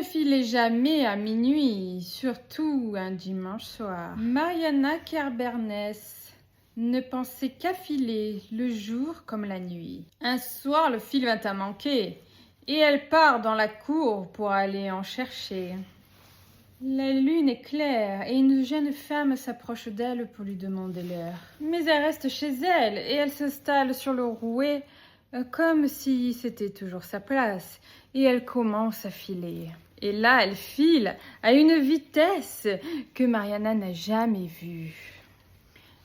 filez jamais à minuit, surtout un dimanche soir. Mariana Kerbernès ne pensait qu'à filer le jour comme la nuit. Un soir, le fil vint à manquer, et elle part dans la cour pour aller en chercher. La lune est claire, et une jeune femme s'approche d'elle pour lui demander l'heure. Mais elle reste chez elle, et elle s'installe sur le rouet, comme si c'était toujours sa place, et elle commence à filer. Et là, elle file à une vitesse que Mariana n'a jamais vue.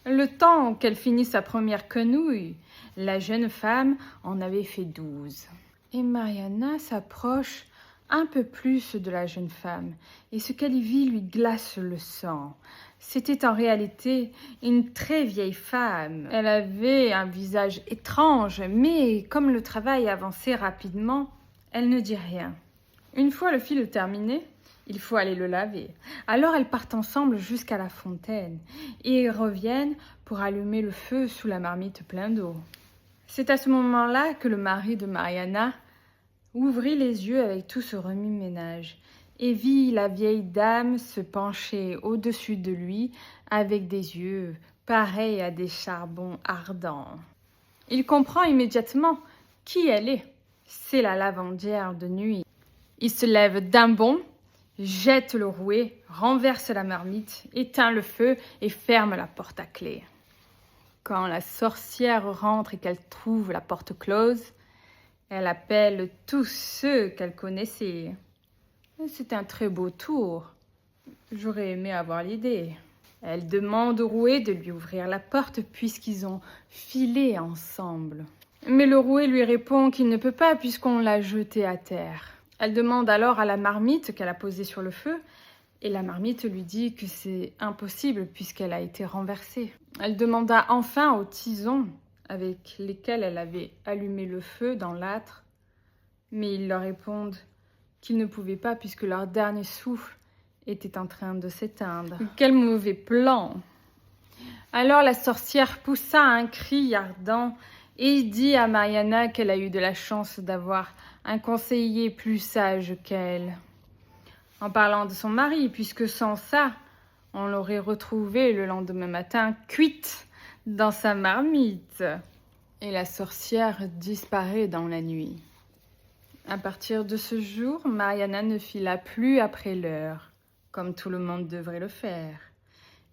Le temps qu'elle finit sa première quenouille, la jeune femme en avait fait 12. Et Mariana s'approche un peu plus de la jeune femme, et ce qu'elle y vit lui glace le sang. C'était en réalité une très vieille femme. Elle avait un visage étrange, mais comme le travail avançait rapidement, elle ne dit rien. Une fois le fil terminé, il faut aller le laver. Alors elles partent ensemble jusqu'à la fontaine et reviennent pour allumer le feu sous la marmite pleine d'eau. C'est à ce moment-là que le mari de Mariana ouvrit les yeux avec tout ce remue-ménage et vit la vieille dame se pencher au-dessus de lui avec des yeux pareils à des charbons ardents. Il comprend immédiatement qui elle est. C'est la lavandière de nuit. Il se lève d'un bond, jette le rouet, renverse la marmite, éteint le feu et ferme la porte à clé. Quand la sorcière rentre et qu'elle trouve la porte close, elle appelle tous ceux qu'elle connaissait. C'est un très beau tour. J'aurais aimé avoir l'idée. Elle demande au rouet de lui ouvrir la porte puisqu'ils ont filé ensemble. Mais le rouet lui répond qu'il ne peut pas puisqu'on l'a jeté à terre. Elle demande alors à la marmite qu'elle a posée sur le feu et la marmite lui dit que c'est impossible puisqu'elle a été renversée. Elle demanda enfin aux tisons avec lesquels elle avait allumé le feu dans l'âtre, mais ils leur répondent qu'ils ne pouvaient pas puisque leur dernier souffle était en train de s'éteindre. Quel mauvais plan! Alors la sorcière poussa un cri ardent et dit à Mariana qu'elle a eu de la chance d'avoir un conseiller plus sage qu'elle. En parlant de son mari, puisque sans ça, on l'aurait retrouvée le lendemain matin cuite dans sa marmite. Et la sorcière disparaît dans la nuit. À partir de ce jour, Mariana ne fila plus après l'heure, comme tout le monde devrait le faire.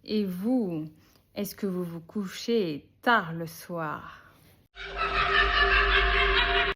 Et vous, est-ce que vous vous couchez tard le soir ?